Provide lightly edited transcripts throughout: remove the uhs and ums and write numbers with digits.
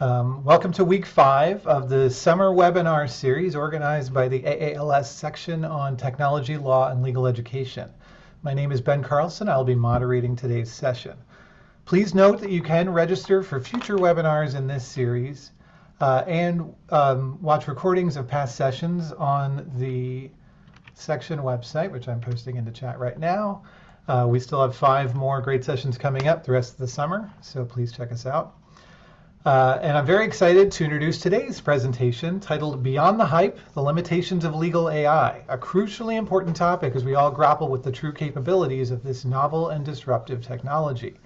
Welcome to week 5 of the summer webinar series organized by the AALS section on technology, law, and legal education. My name is Ben Carlson. I'll be moderating today's session. Please note that you can register for future webinars in this series and watch recordings of past sessions on the section website, which I'm posting in the chat right now. We still have 5 more great sessions coming up the rest of the summer, so please check us out. And I'm very excited to introduce today's presentation titled Beyond the Hype, the Limitations of Legal AI, a crucially important topic as we all grapple with the true capabilities of this novel and disruptive technology.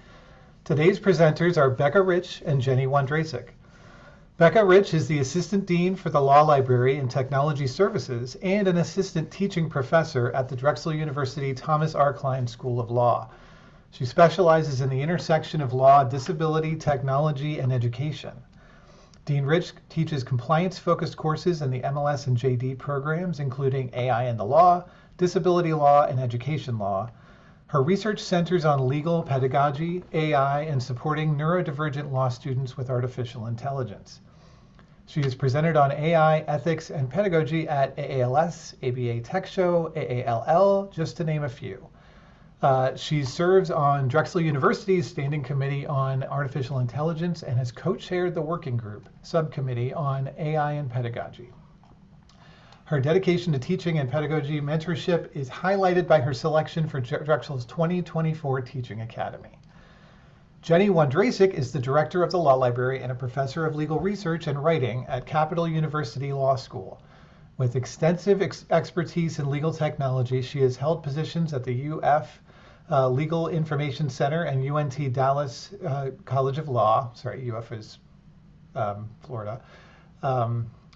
Today's presenters are Becca Rich and Jenny Wondracek. Becca Rich is the Assistant Dean for the Law Library and Technology Services and an Assistant Teaching Professor at the Drexel University Thomas R. Klein School of Law. She specializes in the intersection of law, disability, technology, and education. Dean Rich teaches compliance-focused courses in the MLS and JD programs, including AI and the Law, Disability Law, and Education Law. Her research centers on legal pedagogy, AI, and supporting neurodivergent law students with artificial intelligence. She has presented on AI, ethics, and pedagogy at AALS, ABA Tech Show, AALL, just to name a few. She serves on Drexel University's Standing Committee on Artificial Intelligence and has co-chaired the Working Group Subcommittee on AI and Pedagogy. Her dedication to teaching and pedagogy mentorship is highlighted by her selection for Drexel's 2024 Teaching Academy. Jenny Wondracek is the director of the Law Library and a professor of legal research and writing at Capital University Law School. With extensive expertise in legal technology, she has held positions at the UF Legal Information Center and UNT Dallas College of Law, UF is Florida,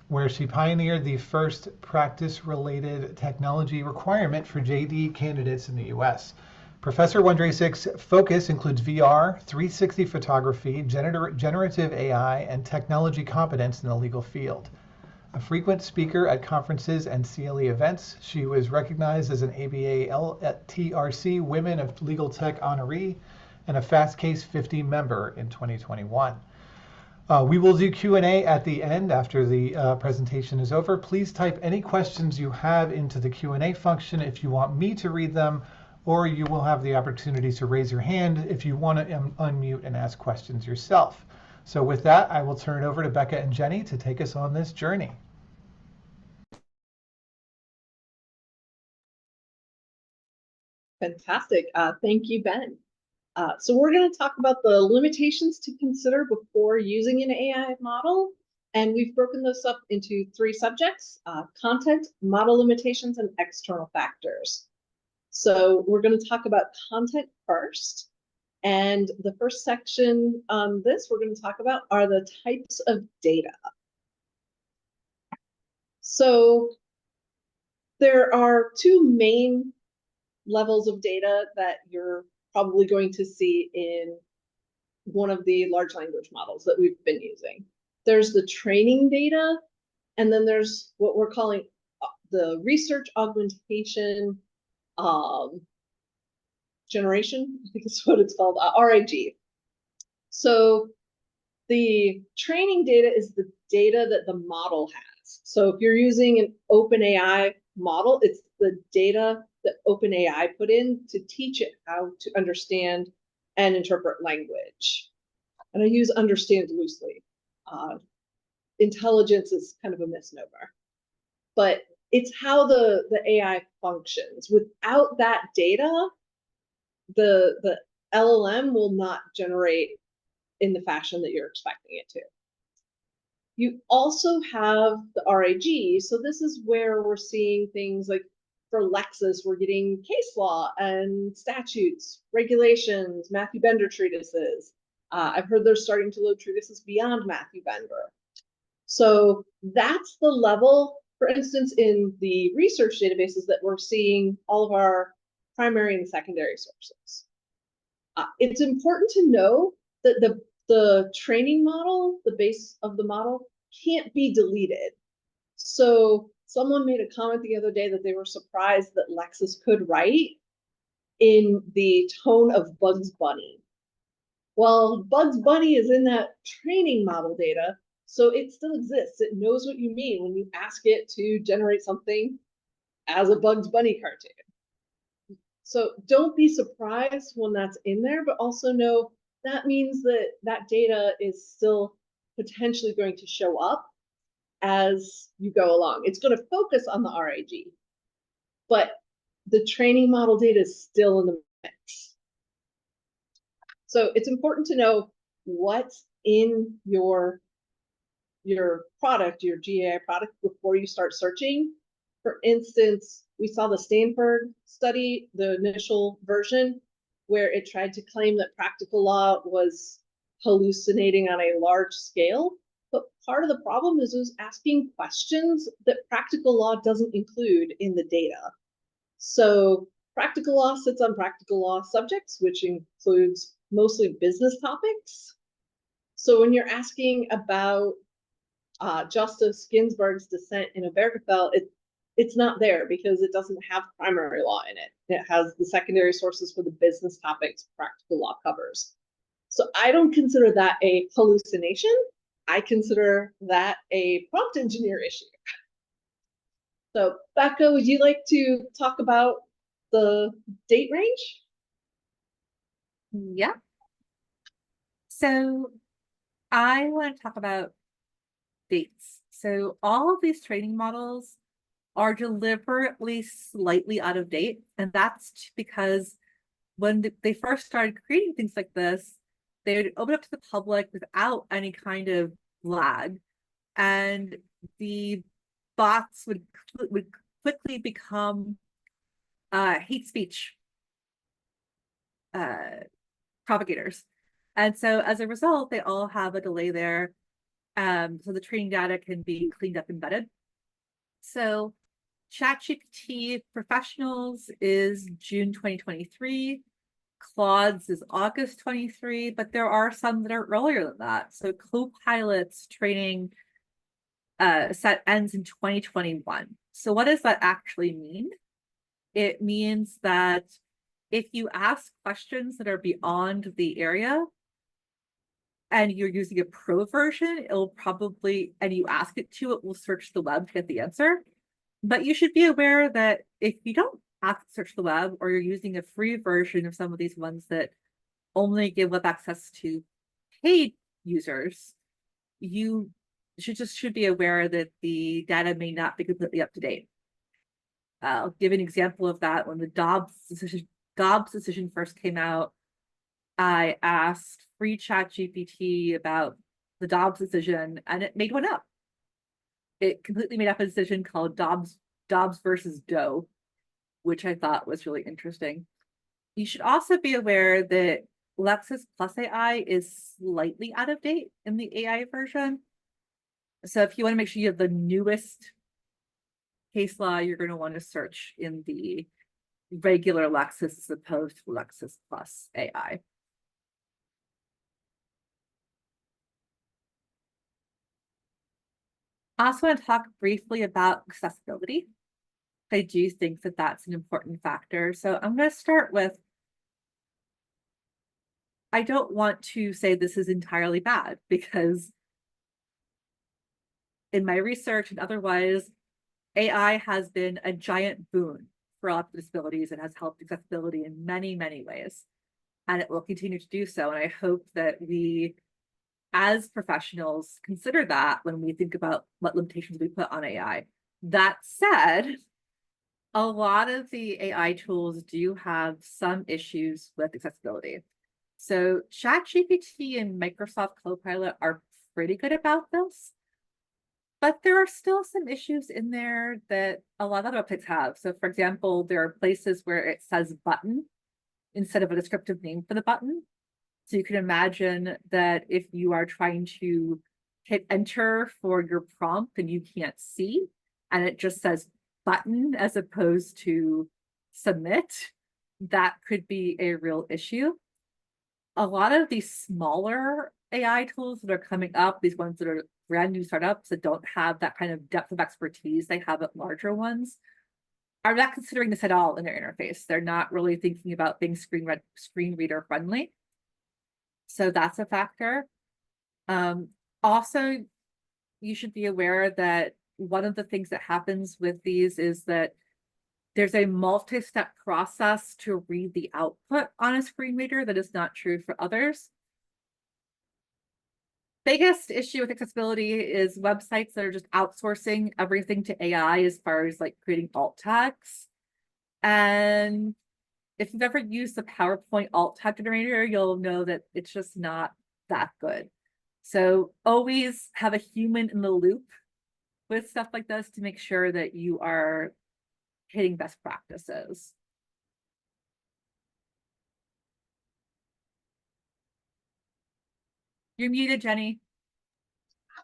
where she pioneered the first practice-related technology requirement for JD candidates in the US. Professor Wondracek's focus includes VR, 360 photography, generative AI, and technology competence in the legal field. A frequent speaker at conferences and CLE events, she was recognized as an ABA TRC Women of Legal Tech honoree and a Fast Case 50 member in 2021. We will do Q&A at the end after the presentation is over. Please type any questions you have into the Q&A function if you want me to read them, or you will have the opportunity to raise your hand if you want to unmute and ask questions yourself. So with that, I will turn it over to Becca and Jenny to take us on this journey. Fantastic. Thank you, Ben. So we're going to talk about the limitations to consider before using an AI model. And we've broken this up into 3 subjects: content, model limitations, and external factors. So we're going to talk about content first. And the first section on this we're going to talk about are the types of data. So there are 2 main levels of data that you're probably going to see in one of the large language models that we've been using. There's the training data, and then there's what we're calling the research augmentation generation, I think is what it's called, RAG. So the training data is the data that the model has. So if you're using an OpenAI model, it's the data that OpenAI put in to teach it how to understand and interpret language. And I use understand loosely. Intelligence is kind of a misnomer. But it's how the AI functions. Without that data, the LLM will not generate in the fashion that you're expecting it to. You also have the RAG. So this is where we're seeing things like, for Lexis, we're getting case law and statutes, regulations, Matthew Bender treatises. I've heard they're starting to load treatises beyond Matthew Bender. So that's the level, for instance, in the research databases that we're seeing all of our primary and secondary sources. It's important to know that the training model, the base of the model, can't be deleted. So someone made a comment the other day that they were surprised that Lexis could write in the tone of Bugs Bunny. Well, Bugs Bunny is in that training model data, so it still exists. It knows what you mean when you ask it to generate something as a Bugs Bunny cartoon. So don't be surprised when that's in there, but also know that means that that data is still potentially going to show up as you go along. It's going to focus on the RAG, but the training model data is still in the mix. So it's important to know what's in your product, your GAI product, before you start searching. For instance, we saw the Stanford study, the initial version, where it tried to claim that practical law was hallucinating on a large scale. But part of the problem is it was asking questions that practical law doesn't include in the data. So practical law sits on practical law subjects, which includes mostly business topics. So when you're asking about Justice Ginsburg's dissent in Obergefell, it's not there because it doesn't have primary law in it. It has the secondary sources for the business topics practical law covers. So I don't consider that a hallucination. I consider that a prompt engineer issue. So Becca, would you like to talk about the date range? Yeah. So I want to talk about dates. So all of these training models are deliberately slightly out of date. And that's because when they first started creating things like this, they would open up to the public without any kind of lag. And the bots would quickly become hate speech propagators. And so as a result, they all have a delay there. So the training data can be cleaned up and vetted. So ChatGPT Professionals is June 2023. Claude's is August 23, but there are some that are earlier than that. So Copilot's training set ends in 2021. So what does that actually mean? It means that if you ask questions that are beyond the area and you're using a pro version, it'll probably, and you ask it to, it will search the web to get the answer. But you should be aware that if you don't ask to search the web, or you're using a free version of some of these ones that only give web access to paid users, you should be aware that the data may not be completely up to date. I'll give an example of that. When the Dobbs decision first came out, I asked free ChatGPT about the Dobbs decision, and it made one up. It completely made up a decision called Dobbs versus Doe, which I thought was really interesting. You should also be aware that Lexis Plus AI is slightly out of date in the AI version. So if you want to make sure you have the newest case law, you're going to want to search in the regular Lexis as opposed to Lexis Plus AI. I also want to talk briefly about accessibility. I do think that that's an important factor. So I'm going to start with, I don't want to say this is entirely bad, because in my research and otherwise, AI has been a giant boon for all disabilities and has helped accessibility in many, many ways. And it will continue to do so. And I hope that we, as professionals, consider that when we think about what limitations we put on AI. That said, a lot of the AI tools do have some issues with accessibility. So ChatGPT and Microsoft Copilot are pretty good about this, but there are still some issues in there that a lot of websites have. So for example, there are places where it says button instead of a descriptive name for the button. So you can imagine that if you are trying to hit enter for your prompt and you can't see, and it just says button as opposed to submit, that could be a real issue. A lot of these smaller AI tools that are coming up, these ones that are brand new startups that don't have that kind of depth of expertise they have at larger ones, are not considering this at all in their interface. They're not really thinking about being screen reader friendly. So that's a factor. Also, you should be aware that one of the things that happens with these is that there's a multi-step process to read the output on a screen reader that is not true for others. Biggest issue with accessibility is websites that are just outsourcing everything to AI as far as like creating alt tags. And if you've ever used the PowerPoint alt tag generator, you'll know that it's just not that good. So always have a human in the loop with stuff like this to make sure that you are hitting best practices. You're muted, Jenny.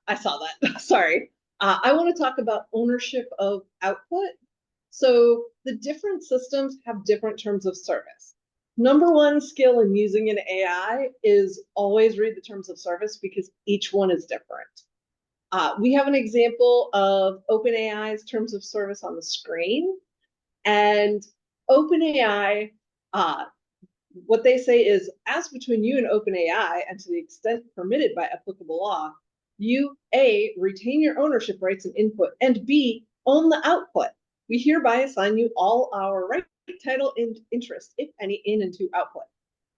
I saw that. Sorry. I want to talk about ownership of output. So the different systems have different terms of service. Number one skill in using an AI is always read the terms of service because each one is different. We have an example of OpenAI's terms of service on the screen. And OpenAI, what they say is, as between you and OpenAI, and to the extent permitted by applicable law, you, A, retain your ownership rights and input, and B, own the output. We hereby assign you all our right, title, and interest, if any, in and to output.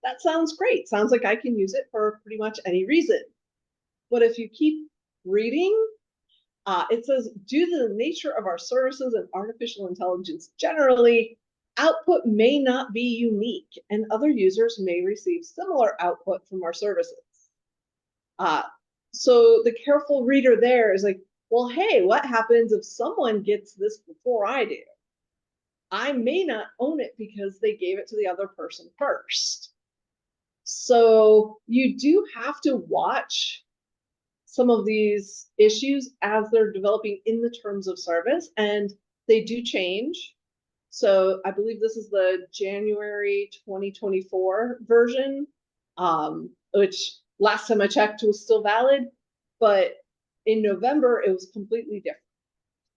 That sounds great. Sounds like I can use it for pretty much any reason. But if you keep reading, it says, due to the nature of our services and artificial intelligence generally, output may not be unique, and other users may receive similar output from our services. So the careful reader there is like, well, hey, what happens if someone gets this before I do? I may not own it because they gave it to the other person first. So you do have to watch some of these issues as they're developing in the terms of service, and they do change. So I believe this is the January 2024 version, which last time I checked was still valid, but in November it was completely different.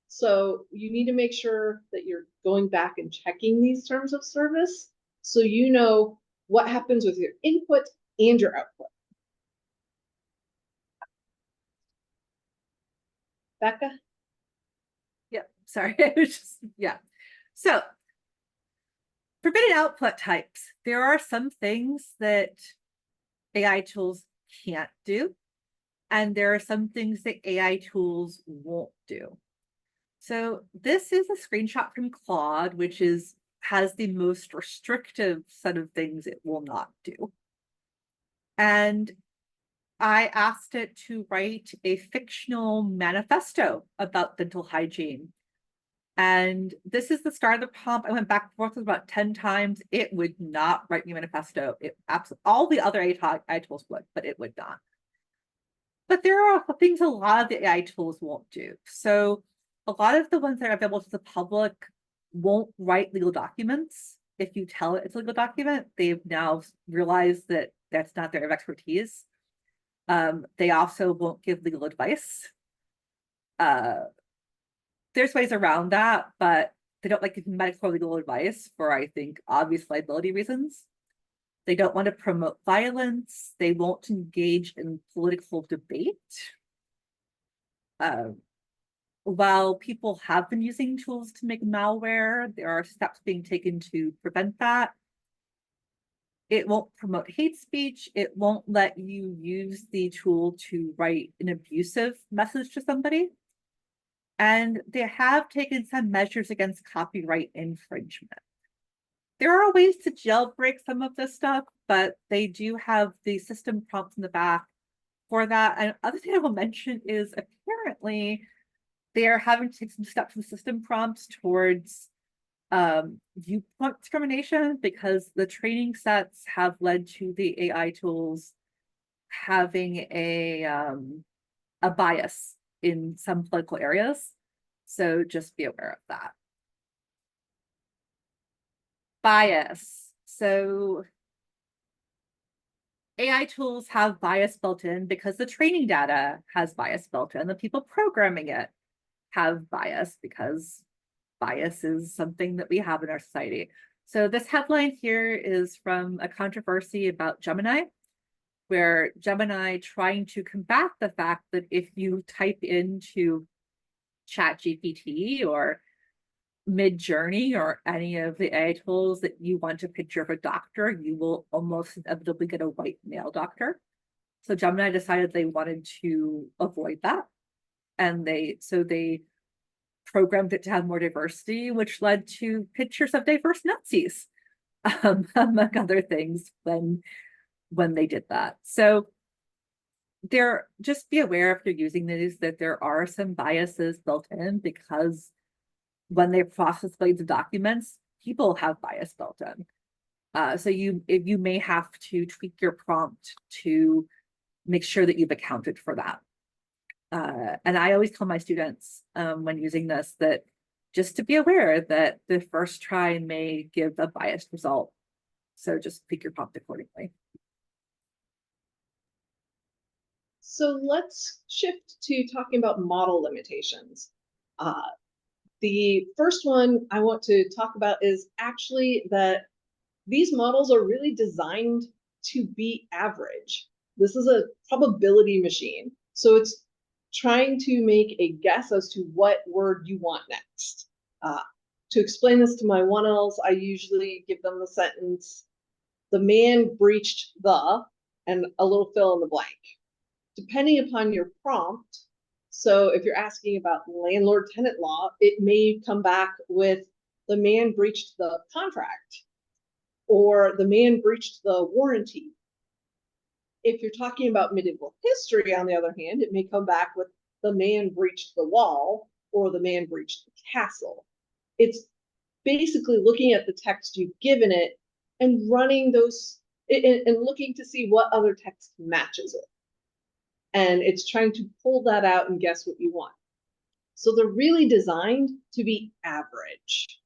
So you need to make sure that you're going back and checking these terms of service so you know what happens with your input and your output. Becca? Yep, sorry. It was just, yeah. So forbidden output types. There are some things that AI tools can't do, and there are some things that AI tools won't do. So this is a screenshot from Claude, which has the most restrictive set of things it will not do. And I asked it to write a fictional manifesto about dental hygiene. And this is the start of the prompt. I went back and forth about 10 times. It would not write me a manifesto. It absolutely, all the other AI tools would, but it would not. But there are things a lot of the AI tools won't do. So a lot of the ones that are available to the public won't write legal documents. If you tell it it's a legal document, they've now realized that that's not their area of expertise. They also won't give legal advice. There's ways around that, but they don't like giving medical or legal advice for, I think, obvious liability reasons. They don't want to promote violence. They won't engage in political debate. While people have been using tools to make malware, there are steps being taken to prevent that. It won't promote hate speech. It won't let you use the tool to write an abusive message to somebody. And they have taken some measures against copyright infringement. There are ways to jailbreak some of this stuff, but they do have the system prompts in the back for that. And other thing I will mention is apparently they are having to take some steps in the system prompts towards viewpoint discrimination, because the training sets have led to the AI tools having a bias in some political areas. So just be aware of that. Bias. So AI tools have bias built in because the training data has bias built in. The people programming it have bias because bias is something that we have in our society. So this headline here is from a controversy about Gemini. where Gemini, trying to combat the fact that if you type into ChatGPT or Mid-Journey or any of the AI tools that you want a picture of a doctor, you will almost inevitably get a white male doctor. So Gemini decided they wanted to avoid that. And they programmed it to have more diversity, which led to pictures of diverse Nazis, among other things when they did that. So just be aware if you're using these that there are some biases built in, because when they process blades of documents, people have bias built in. So you may have to tweak your prompt to make sure that you've accounted for that. And I always tell my students when using this that just to be aware that the first try may give a biased result. So just tweak your prompt accordingly. So let's shift to talking about model limitations. The first one I want to talk about is actually that these models are really designed to be average. This is a probability machine. So it's trying to make a guess as to what word you want next. To explain this to my 1Ls, I usually give them the sentence, the man breached the, and a little fill in the blank. Depending upon your prompt, so if you're asking about landlord-tenant law, it may come back with the man breached the contract, or the man breached the warranty. If you're talking about medieval history, on the other hand, it may come back with the man breached the wall, or the man breached the castle. It's basically looking at the text you've given it and running those, and looking to see what other text matches it. And it's trying to pull that out and guess what you want. So they're really designed to be average.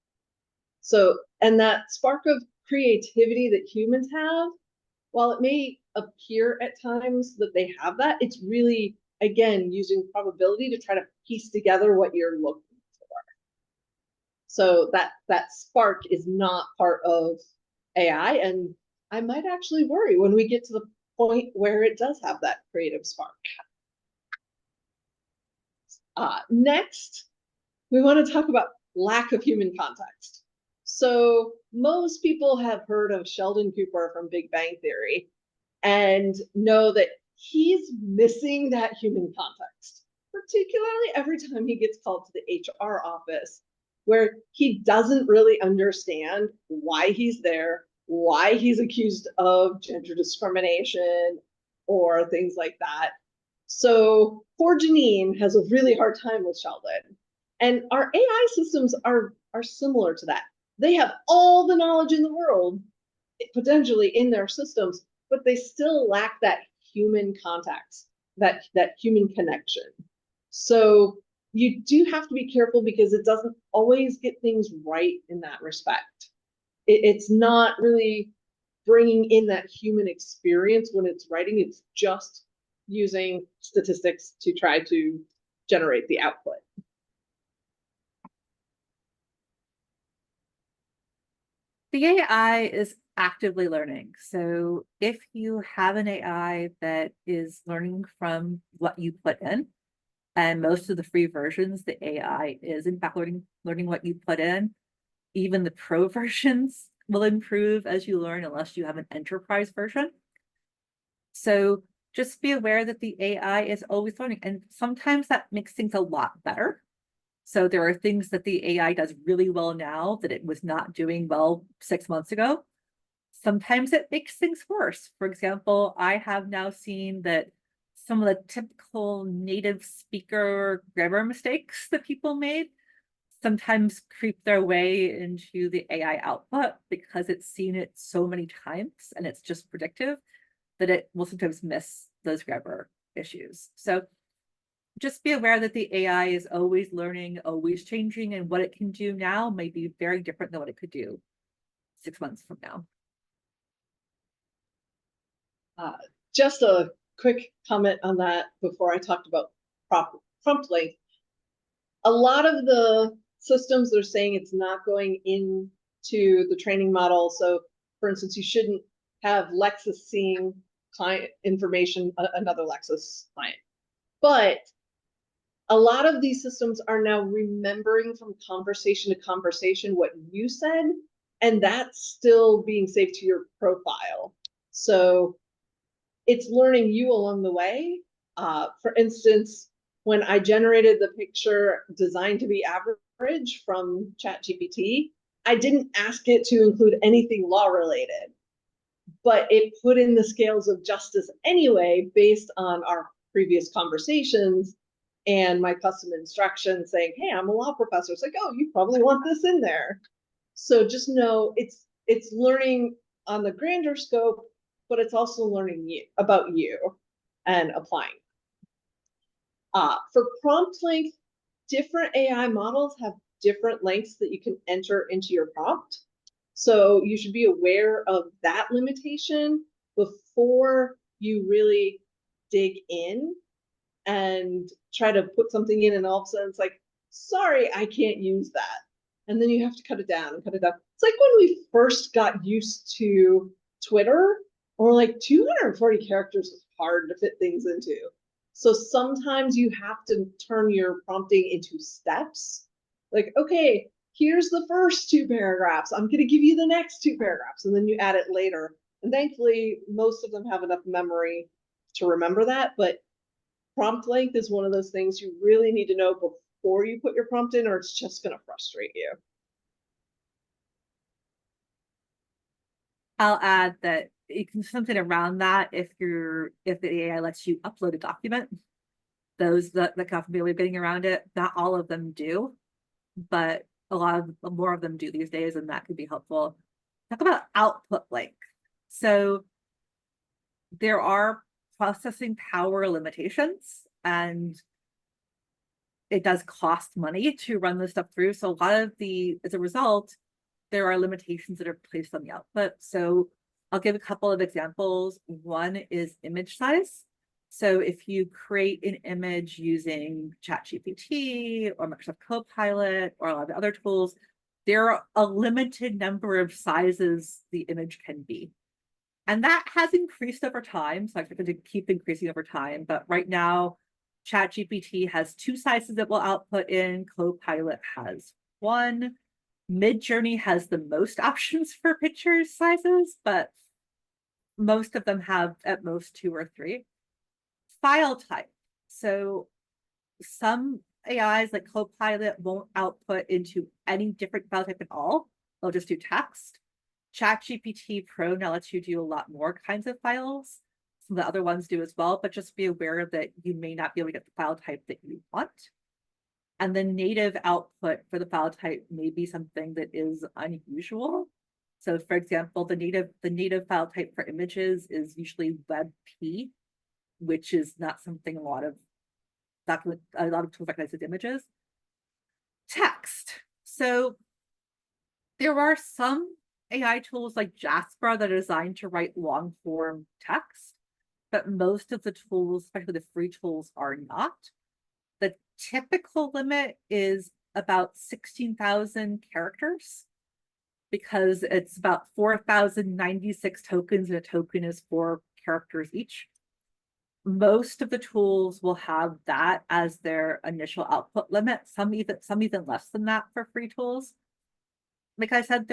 So, and that spark of creativity that humans have, while it may appear at times that they have that, it's really, again, using probability to try to piece together what you're looking for. So that spark is not part of AI, and I might actually worry when we get to the point where it does have that creative spark. Next, we want to talk about lack of human context. So most people have heard of Sheldon Cooper from Big Bang Theory and know that he's missing that human context, particularly every time he gets called to the HR office, where he doesn't really understand why he's there, why he's accused of gender discrimination or things like that. So poor Janine has a really hard time with Sheldon. And our AI systems are similar to that. They have all the knowledge in the world, potentially in their systems, but they still lack that human context, that human connection. So you do have to be careful because it doesn't always get things right in that respect. It's not really bringing in that human experience when it's writing. It's just using statistics to try to generate the output. The AI is actively learning. So if you have an AI that is learning from what you put in, and most of the free versions, the AI is in fact learning what you put in, even the pro versions will improve as you learn unless you have an enterprise version. So just be aware that the AI is always learning, and sometimes that makes things a lot better. So there are things that the AI does really well now that it was not doing well 6 months ago. Sometimes it makes things worse. For example, I have now seen that some of the typical native speaker grammar mistakes that people made sometimes creep their way into the AI output because it's seen it so many times and it's just predictive that it will sometimes miss those grammar issues. So just be aware that the AI is always learning, always changing, and what it can do now may be very different than what it could do 6 months from now. Just a quick comment on that before I talked about prompt length. A lot of the systems are saying it's not going into the training model. So for instance, you shouldn't have Lexis seeing client information, another Lexis client. But a lot of these systems are now remembering from conversation to conversation what you said, and that's still being saved to your profile. So it's learning you along the way. For instance, when I generated the picture designed to be average from ChatGPT, I didn't ask it to include anything law related, but it put in the scales of justice anyway, based on our previous conversations and my custom instructions saying, hey, I'm a law professor. It's like, oh, you probably want this in there. So just know it's learning on the grander scope, but it's also learning about you and applying. For prompt length, different AI models have different lengths that you can enter into your prompt. So you should be aware of that limitation before you really dig in and try to put something in, and all of a sudden it's like, sorry, I can't use that. And then you have to cut it down and cut it down. It's like when we first got used to Twitter, or like 240 characters was hard to fit things into. So sometimes you have to turn your prompting into steps. Like, okay, here's the first 2 paragraphs. I'm going to give you the next 2 paragraphs, and then you add it later. And thankfully, most of them have enough memory to remember that. But prompt length is one of those things you really need to know before you put your prompt in, or it's just going to frustrate you. I'll add that you can do something around that if the AI lets you upload a document. Those that can be a way of getting around it. Not all of them do, but more of them do these days, and that could be helpful. Talk about output length. So there are processing power limitations, and it does cost money to run this stuff through. So as a result, there are limitations that are placed on the output. So I'll give a couple of examples. One is image size. So if you create an image using ChatGPT or Microsoft Copilot or a lot of other tools, there are a limited number of sizes the image can be. And that has increased over time. So I expect it to keep increasing over time. But right now, ChatGPT has 2 sizes that will output in. Copilot has 1. Midjourney has the most options for picture sizes, but most of them have at most 2 or 3. File type. So some AIs like Copilot won't output into any different file type at all. They'll just do text. ChatGPT Pro now lets you do a lot more kinds of files. Some of the other ones do as well, but just be aware that you may not be able to get the file type that you want. And the native output for the file type may be something that is unusual. So for example, the native file type for images is usually WebP, which is not something a lot of tools recognize as images. Text. So there are some AI tools like Jasper that are designed to write long form text, but most of the tools, especially the free tools, are not. The typical limit is about 16,000 characters, because it's about 4,096 tokens, and a token is 4 characters each. Most of the tools will have that as their initial output limit, some even less than that for free tools. Like I said,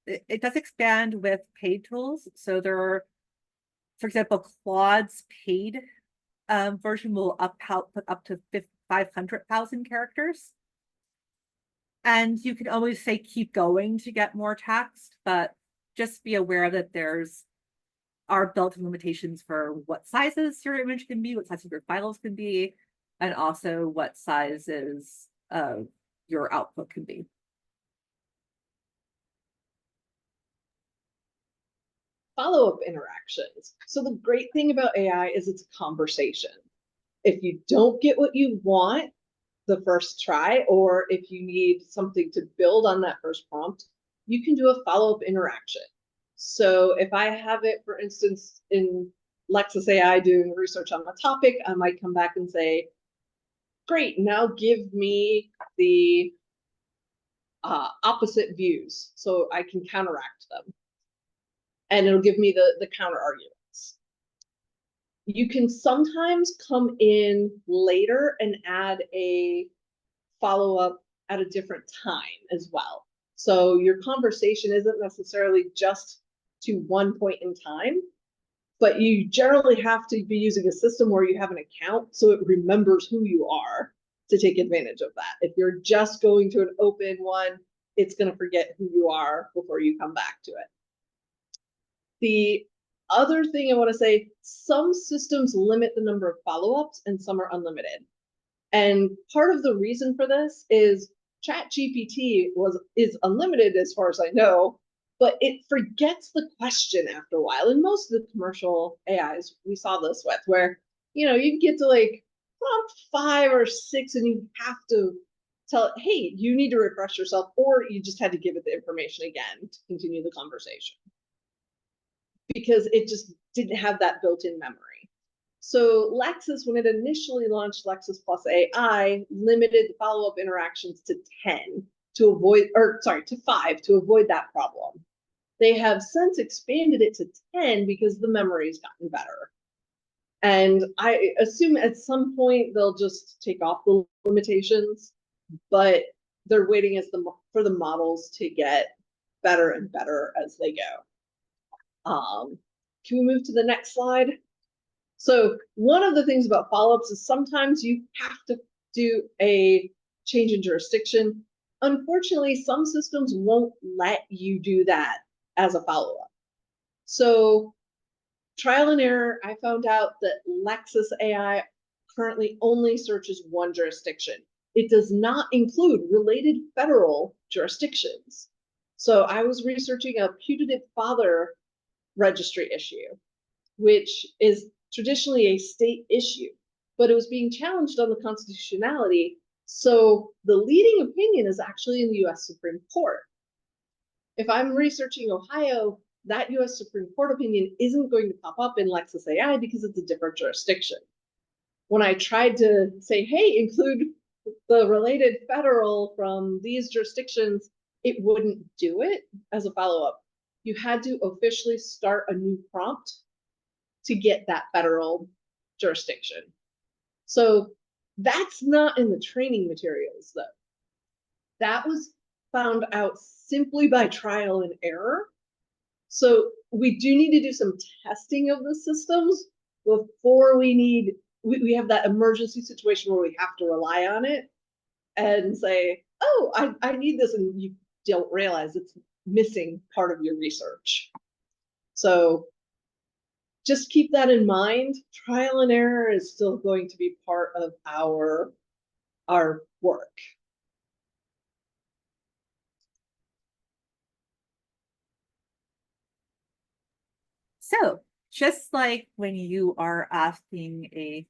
it does expand with paid tools. So there are, for example, Claude's paid version will output up to 500,000 characters. And you can always say keep going to get more text, but just be aware that are built-in limitations for what sizes your image can be, what sizes your files can be, and also what sizes your output can be. Follow-up interactions. So the great thing about AI is it's a conversation. If you don't get what you want the first try, or if you need something to build on that first prompt, you can do a follow-up interaction. So if I have it, for instance, in Lexis AI doing research on a topic, I might come back and say, great, now give me the opposite views so I can counteract them. And it'll give me the counter arguments. You can sometimes come in later and add a follow-up at a different time as well. So your conversation isn't necessarily just to one point in time, but you generally have to be using a system where you have an account so it remembers who you are to take advantage of that. If you're just going to an open one, it's going to forget who you are before you come back to it. The other thing I want to say, some systems limit the number of follow-ups and some are unlimited. And part of the reason for this is ChatGPT is unlimited as far as I know, but it forgets the question after a while. And most of the commercial AIs we saw this with, where you get to like prompt 5 or 6 and you have to tell it, hey, you need to refresh yourself, or you just had to give it the information again to continue the conversation, because it just didn't have that built-in memory. So Lexis, when it initially launched Lexis Plus AI, limited the follow-up interactions to 10 to avoid, or sorry, to 5 to avoid that problem. They have since expanded it to 10 because the memory's gotten better. And I assume at some point they'll just take off the limitations, but they're waiting for the models to get better and better as they go. Can we move to the next slide? So one of the things about follow-ups is sometimes you have to do a change in jurisdiction. Unfortunately, some systems won't let you do that as a follow-up. So trial and error, I found out that Lexis AI currently only searches one jurisdiction. It does not include related federal jurisdictions. So I was researching a putative father registry issue, which is traditionally a state issue, but it was being challenged on the constitutionality. So the leading opinion is actually in the US Supreme Court. If I'm researching Ohio, that US Supreme Court opinion isn't going to pop up in Lexis AI because it's a different jurisdiction. When I tried to say, hey, include the related federal from these jurisdictions, it wouldn't do it as a follow-up. You had to officially start a new prompt to get that federal jurisdiction. So that's not in the training materials, though. That was found out simply by trial and error. So we do need to do some testing of the systems before we have that emergency situation where we have to rely on it and say, oh, I need this, and you don't realize it's missing part of your research. So just keep that in mind. Trial and error is still going to be part of our work. So just like when you are asking a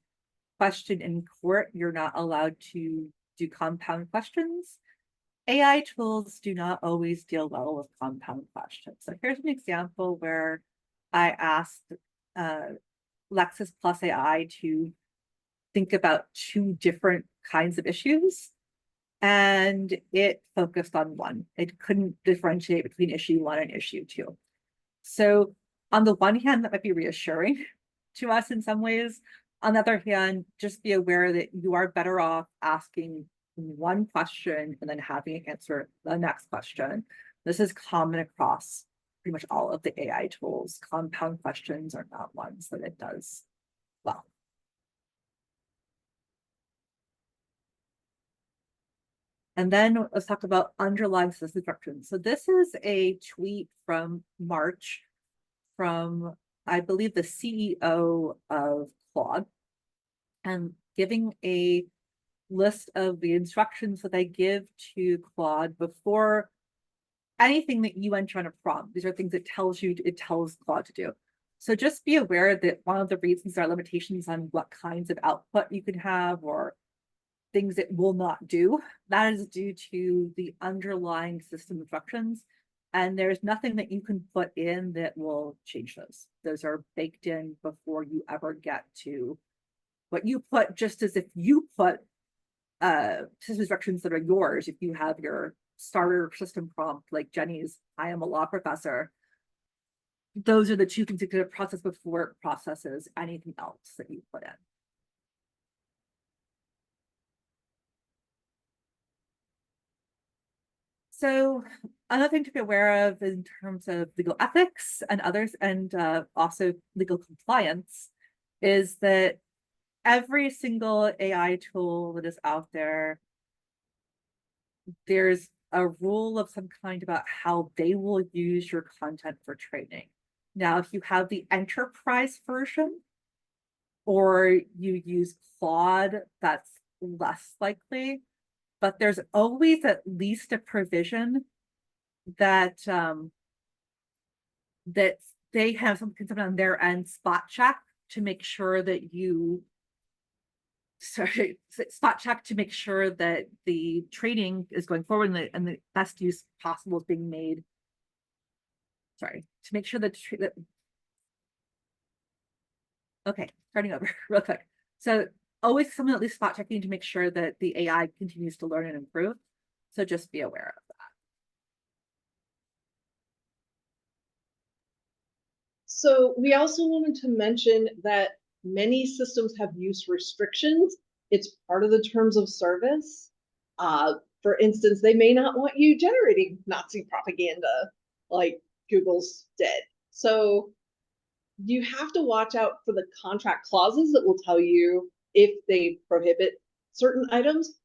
question in court, you're not allowed to do compound questions. AI tools do not always deal well with compound questions. So here's an example where I asked Lexis Plus AI to think about 2 different kinds of issues, and it focused on one. It couldn't differentiate between issue 1 and issue 2. So on the one hand, that might be reassuring to us in some ways. On the other hand, just be aware that you are better off asking one question and then having it answer the next question. This is common across pretty much all of the AI tools. Compound questions are not ones that it does well. And then let's talk about underlying system instructions. So this is a tweet from March from, I believe, the CEO of Claude, and giving a list of the instructions that I give to Claude before anything that you enter on a prompt. These are things it tells Claude to do. So just be aware that one of the reasons there are limitations on what kinds of output you can have or things it will not do, that is due to the underlying system instructions. And there's nothing that you can put in that will change those. Those are baked in before you ever get to what you put, just as if you put system instructions that are yours. If you have your starter system prompt like Jenny's, I am a law professor, those are the two things that could process before it processes anything else that you put in. So another thing to be aware of in terms of legal ethics and others, and also legal compliance, is that every single AI tool that is out there, there's a rule of some kind about how they will use your content for training. Now, if you have the enterprise version or you use Claude, that's less likely, but there's always at least a provision that that they have something on their end spot check to make sure that spot check to make sure that the training is going forward and the best use possible is being made. Sorry, to make sure that okay, starting over real quick. So always someone at least spot checking to make sure that the AI continues to learn and improve. So just be aware of that. So we also wanted to mention that many systems have use restrictions. It's part of the terms of service. For instance, they may not want you generating Nazi propaganda like Google's did. So you have to watch out for the contract clauses that will tell you if they prohibit certain items.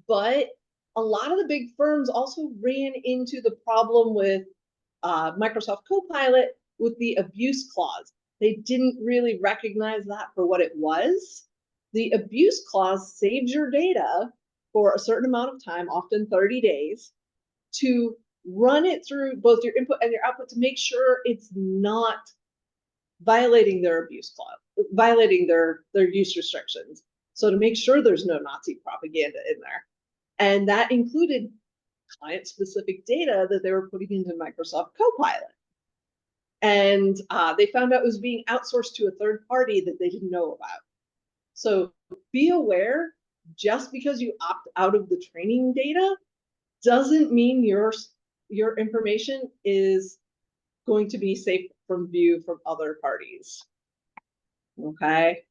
But a lot of the big firms also ran into the problem with Microsoft Copilot with the abuse clause. They didn't really recognize that for what it was. The abuse clause saves your data for a certain amount of time, often 30 days, to run it through both your input and your output to make sure it's not violating their abuse clause, violating their use restrictions. So to make sure there's no Nazi propaganda in there. And that included client-specific data that they were putting into Microsoft Copilot. And they found out it was being outsourced to a third party that they didn't know about. So be aware, just because you opt out of the training data doesn't mean your information is going to be safe from view from other parties. Okay.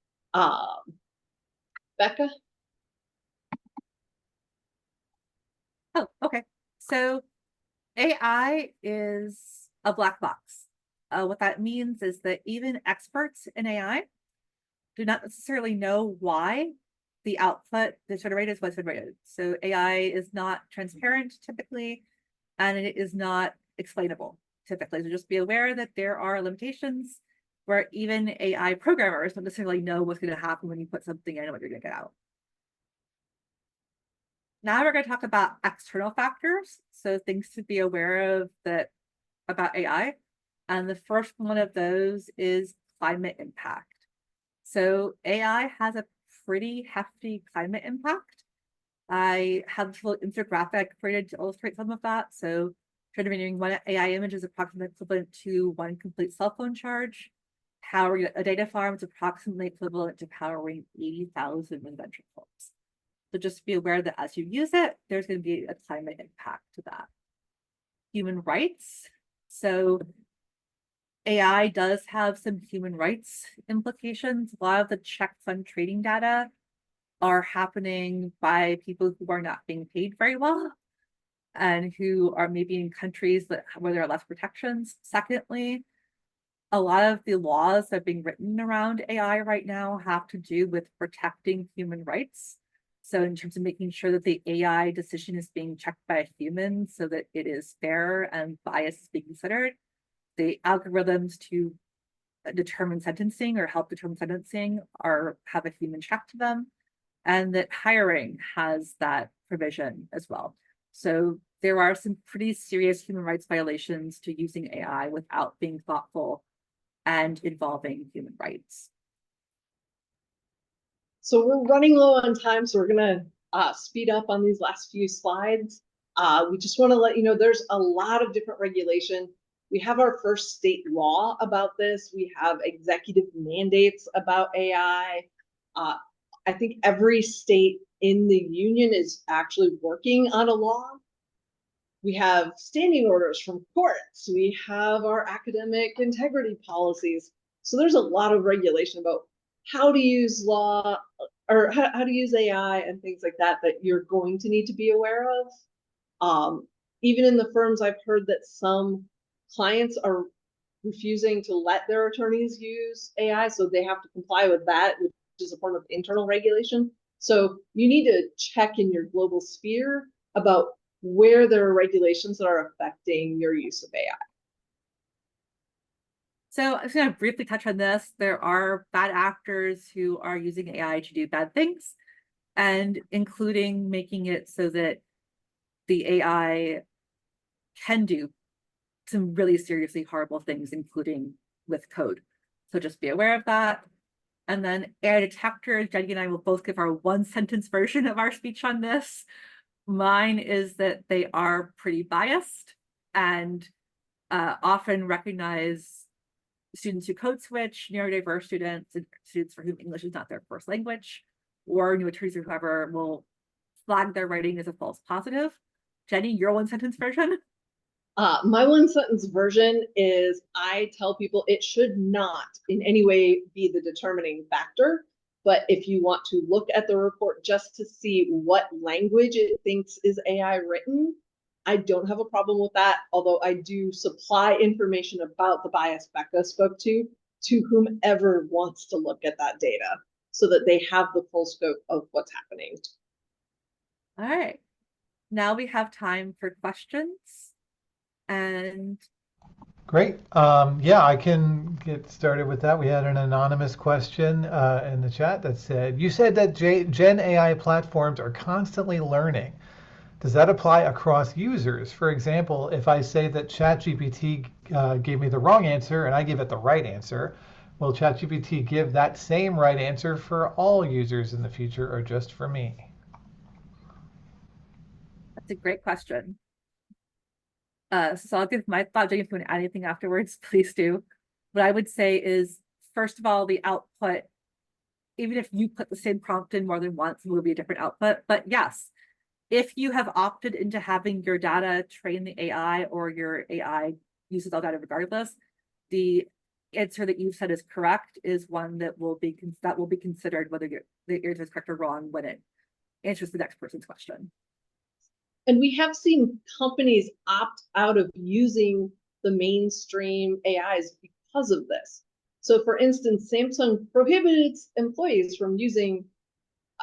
Becca? Oh, okay. So AI is a black box. What that means is that even experts in AI do not necessarily know why the output that's generated is what's generated. So AI is not transparent typically, and it is not explainable typically. So just be aware that there are limitations where even AI programmers don't necessarily know what's going to happen when you put something in and what you're going to get out. Now we're going to talk about external factors. So things to be aware of about AI. And the first one of those is climate impact. So AI has a pretty hefty climate impact. I have this little infographic created to illustrate some of that. So generating one AI image is approximately equivalent to one complete cell phone charge. Powering a data farm is approximately equivalent to powering 80,000 residential homes. So just be aware that as you use it, there's going to be a climate impact to that. Human rights. So AI does have some human rights implications. A lot of the checks on trading data are happening by people who are not being paid very well and who are maybe in countries where there are less protections. Secondly, a lot of the laws that are being written around AI right now have to do with protecting human rights. So in terms of making sure that the AI decision is being checked by a human so that it is fair and bias is being considered, the algorithms to determine sentencing or help determine sentencing have a human check to them, and that hiring has that provision as well. So there are some pretty serious human rights violations to using AI without being thoughtful and involving human rights. So we're running low on time, so we're going to speed up on these last few slides. We just want to let you know there's a lot of different regulation. We have our first state law about this. We have executive mandates about AI. I think every state in the union is actually working on a law We have standing orders from courts. We have our academic integrity policies. So there's a lot of regulation about how to use law or how to use AI and things like that you're going to need to be aware of. Even in the firms, I've heard that some clients are refusing to let their attorneys use AI, so they have to comply with that, which is a form of internal regulation. So you need to check in your global sphere about where there are regulations that are affecting your use of AI. So I'm just going to briefly touch on this. There are bad actors who are using AI to do bad things, and including making it so that the AI can do some really seriously horrible things, including with code. So just be aware of that. And then AI detectors, Jenny and I will both give our one-sentence version of our speech on this. Mine is that they are pretty biased and often recognize students who code switch, neurodiverse students, and students for whom English is not their first language, or new attorneys or whoever will flag their writing as a false positive. Jenny, your one-sentence version? My one-sentence version is I tell people it should not in any way be the determining factor. But if you want to look at the report just to see what language it thinks is AI written, I don't have a problem with that, although I do supply information about the bias Becca spoke to whomever wants to look at that data so that they have the full scope of what's happening. All right. Now we have time for questions. And Great. Yeah, I can get started with that. We had an anonymous question in the chat that said, you said that Gen AI platforms are constantly learning. Does that apply across users? For example, if I say that ChatGPT gave me the wrong answer and I give it the right answer, will ChatGPT give that same right answer for all users in the future or just for me? that's a great question. So I'll give my thought. Jenny, if you want to add anything afterwards, please do. What I would say is, first of all, the output, even if you put the same prompt in more than once, it will be a different output. But yes, if you have opted into having your data train the AI or your AI uses all data regardless, the answer that you've said is correct is one that will be considered whether the answer is correct or wrong when it answers the next person's question. And we have seen companies opt out of using the mainstream AIs because of this. So for instance, Samsung prohibited its employees from using,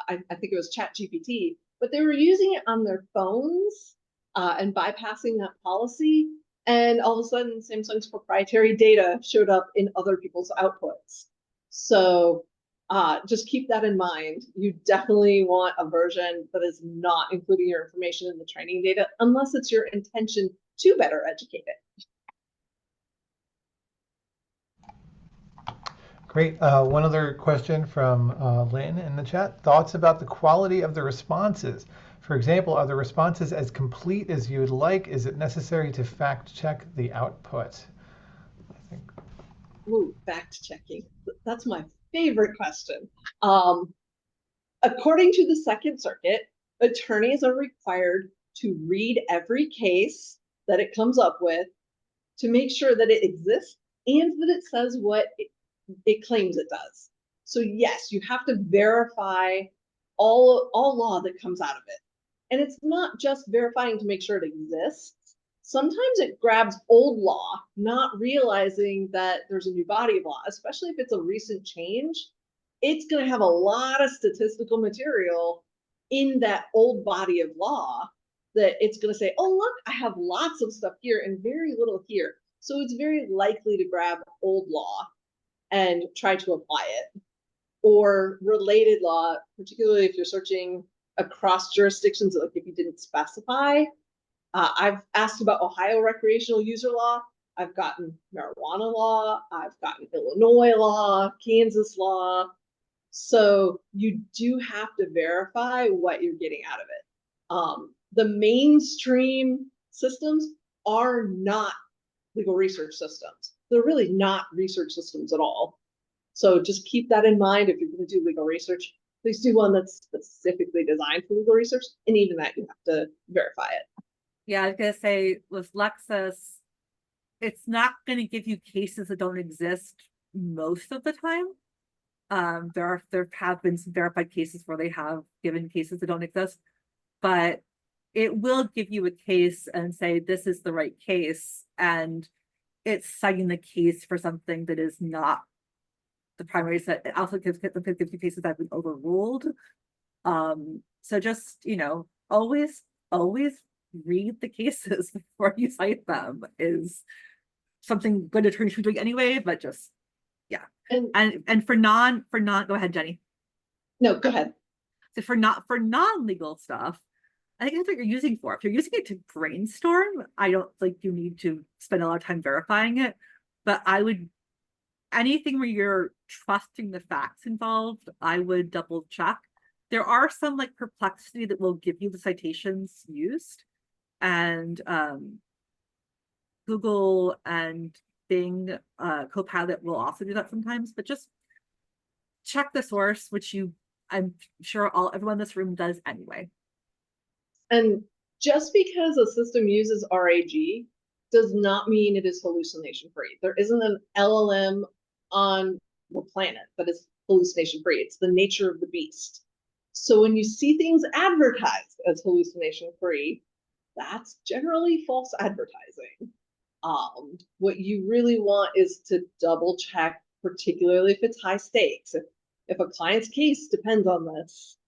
I think it was ChatGPT, but they were using it on their phones and bypassing that policy. And all of a sudden, Samsung's proprietary data showed up in other people's outputs. So just keep that in mind. You definitely want a version that is not including your information in the training data, unless it's your intention to better educate it. Great. One other question from Lynn in the chat. Thoughts about the quality of the responses? For example, are the responses as complete as you would like? Is it necessary to fact check the output? I think. Ooh, fact checking. That's my favorite question. According to the Second Circuit, attorneys are required to read every case that it comes up with to make sure that it exists and that it says what it claims it does. So yes, you have to verify all law that comes out of it. And it's not just verifying to make sure it exists. Sometimes it grabs old law, not realizing that there's a new body of law, especially if it's a recent change. It's going to have a lot of statistical material in that old body of law that it's going to say, oh, look, I have lots of stuff here and very little here. So it's very likely to grab old law and try to apply it. Or related law, particularly if you're searching across jurisdictions, like if you didn't specify. I've asked about Ohio recreational user law. I've gotten marijuana law. I've gotten Illinois law, Kansas law. So you do have to verify what you're getting out of it. The mainstream systems are not legal research systems. They're really not research systems at all. So just keep that in mind. If you're going to do legal research, please do one that's specifically designed for legal research. And even that, you have to verify it. Yeah, I was gonna say with Lexis, it's not gonna give you cases that don't exist most of the time. There have been some verified cases where they have given cases that don't exist, but it will give you a case and say this is the right case, and it's citing the case for something that is not the primary set. It also gives you cases that have been overruled. So just, always read the cases before you cite them is something good attorneys should be doing anyway, but just, yeah. And for go ahead, Jenny. No, go ahead. So for non-legal stuff, I think that's what you're using for. If you're using it to brainstorm, I don't think you need to spend a lot of time verifying it, but I would, anything where you're trusting the facts involved, I would double check. There are some like Perplexity that will give you the citations used, and Google and Bing Copilot will also do that sometimes, but just check the source, which I'm sure everyone in this room does anyway. And just because a system uses RAG does not mean it is hallucination free. There isn't an LLM on the planet that is hallucination free. It's the nature of the beast. So when you see things advertised as hallucination free, that's generally false advertising. What you really want is to double check, particularly if it's high stakes. If a client's case depends on this,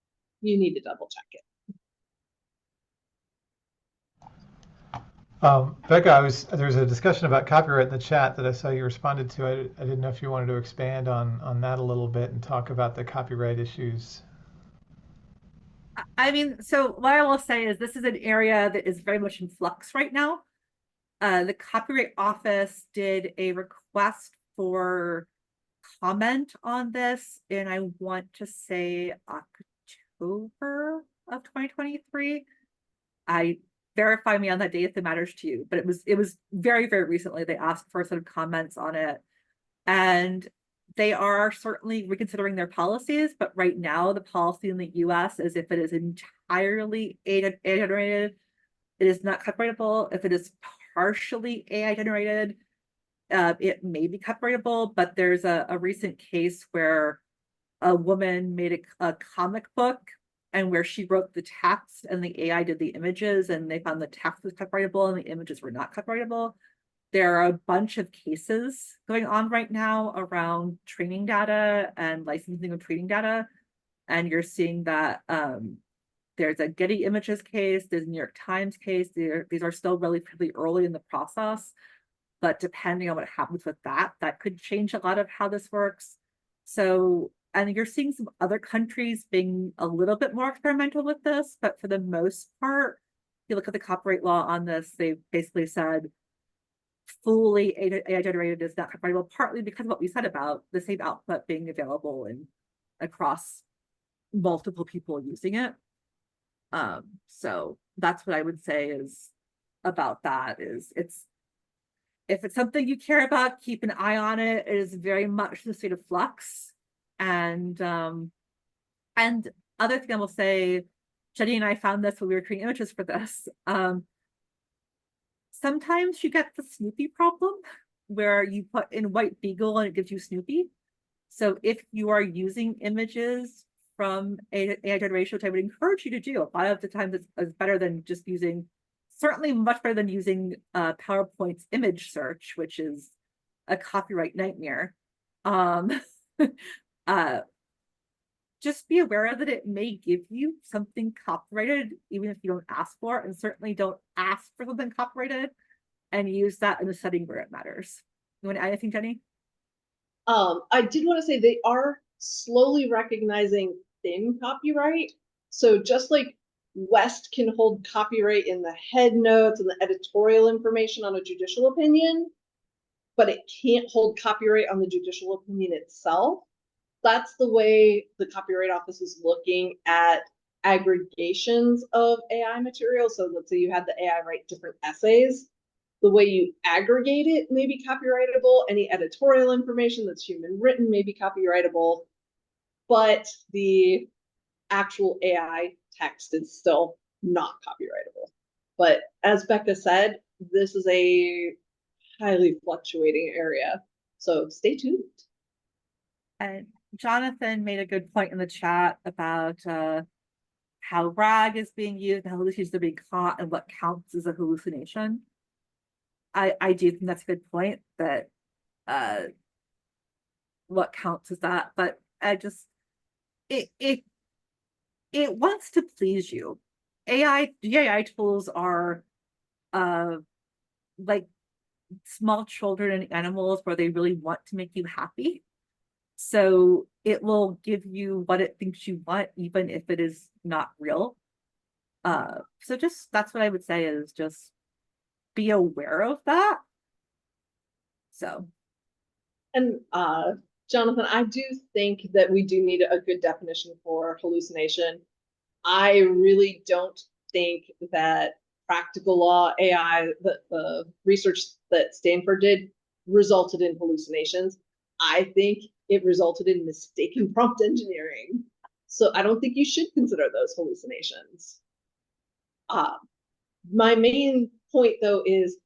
you need to double check it. Becca, there's a discussion about copyright in the chat that I saw you responded to. I didn't know if you wanted to expand on that a little bit and talk about the copyright issues. I mean, so what I will say is this is an area that is very much in flux right now. The Copyright Office did a request for comment on this, and I want to say October of 2023. I verify me on that date if it matters to you, but it was very, very recently. They asked for some comments on it, and they are certainly reconsidering their policies, but right now the policy in the US is if it is entirely AI generated, it is not copyrightable. If it is partially AI generated, it may be copyrightable, but there's a recent case where a woman made a comic book and where she wrote the text and the AI did the images, and they found the text was copyrightable and the images were not copyrightable. There are a bunch of cases going on right now around training data and licensing of training data. And you're seeing that there's a Getty Images case, there's a New York Times case. These are still relatively early in the process, but depending on what happens with that could change a lot of how this works. So, and you're seeing some other countries being a little bit more experimental with this, but for the most part, if you look at the copyright law on this, they basically said fully AI generated is not copyrightable, partly because of what we said about the same output being available and across multiple people using it. So that's what I would say is about that is if it's something you care about, keep an eye on it. It is very much in the state of flux. And other thing I will say, Jenny and I found this when we were creating images for this. Sometimes you get the Snoopy problem where you put in White Beagle and it gives you Snoopy. So if you are using images from AI generation, which I would encourage you to do, a lot of the times it's better than just using, certainly much better than using PowerPoint's image search, which is a copyright nightmare. Just be aware that it may give you something copyrighted, even if you don't ask for it, and certainly don't ask for something copyrighted and use that in the setting where it matters. You want to add anything, Jenny? I did want to say they are slowly recognizing thin copyright. So just like West can hold copyright in the head notes and the editorial information on a judicial opinion, but it can't hold copyright on the judicial opinion itself. That's the way the Copyright Office is looking at aggregations of AI material. So let's say you had the AI write different essays. The way you aggregate it may be copyrightable. Any editorial information that's human written may be copyrightable, but the actual AI text is still not copyrightable. But as Becca said, this is a highly fluctuating area. So stay tuned. And Jonathan made a good point in the chat about how RAG is being used, how hallucinations are being caught, and what counts as a hallucination. I do think that's a good point, that what counts as that, but it wants to please you. AI tools are like small children and animals where they really want to make you happy. So it will give you what it thinks you want, even if it is not real. So just that's what I would say, is just be aware of that. So. And Jonathan, I do think that we do need a good definition for hallucination. I really don't think that practical law AI, the research that Stanford did, resulted in hallucinations. I think it resulted in mistaken prompt engineering. So I don't think you should consider those hallucinations. My main point, though, is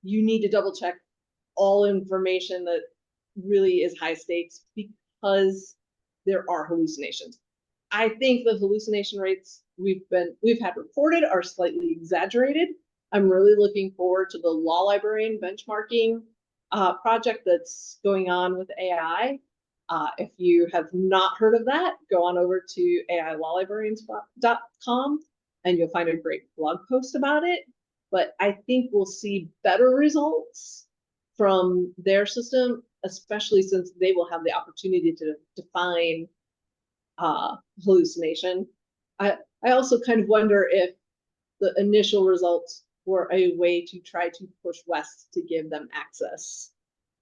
you need to double check all information that really is high stakes, because there are hallucinations. I think the hallucination rates we've had reported are slightly exaggerated. I'm really looking forward to the law librarian benchmarking project that's going on with AI. If you have not heard of that, go on over to ailawlibrarians.com and you'll find a great blog post about it. But I think we'll see better results from their system, especially since they will have the opportunity to define hallucination. I also kind of wonder if the initial results were a way to try to push West to give them access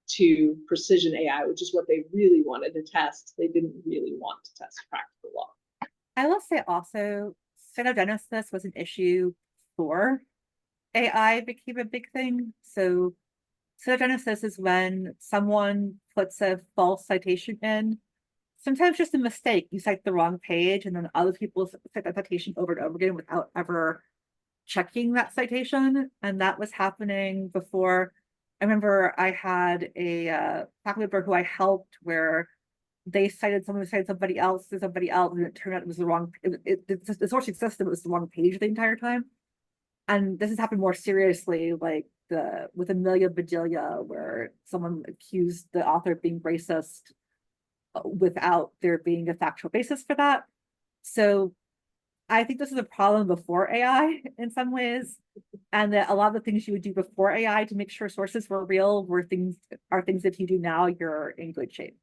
to precision AI, which is what they really wanted to test. They didn't really want to test practical law. I will say also, pseudogenesis was an issue before AI became a big thing. So pseudogenesis is when someone puts a false citation in, sometimes just a mistake. You cite the wrong page, and then other people cite that citation over and over again without ever checking that citation. And that was happening before. I remember I had a faculty member who I helped, where they cited someone who cited somebody else to somebody else, and it turned out it was the wrong. The source existed, it was the wrong page the entire time. And this has happened more seriously, like with Amelia Bedelia, where someone accused the author of being racist without there being a factual basis for that. So I think this is a problem before AI in some ways, and that a lot of the things you would do before AI to make sure sources were real are things that if you do now, you're in good shape.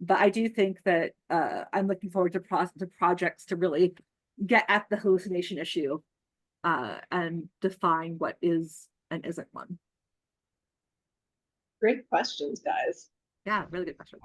But I do think that I'm looking forward to projects to really get at the hallucination issue and define what is and isn't one. Great questions, guys. Yeah, really good questions.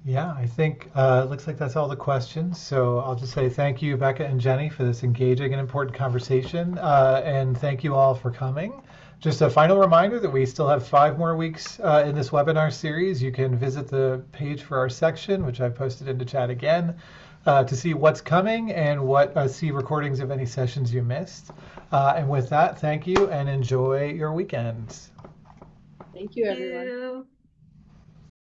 Yeah, I think it looks like that's all the questions. So I'll just say thank you, Becca and Jenny, for this engaging and important conversation. And thank you all for coming. Just a final reminder that we still have 5 more weeks in this webinar series. You can visit the page for our section, which I've posted into chat again, to see what's coming and see recordings of any sessions you missed. And with that, thank you and enjoy your weekends. Thank you, everyone.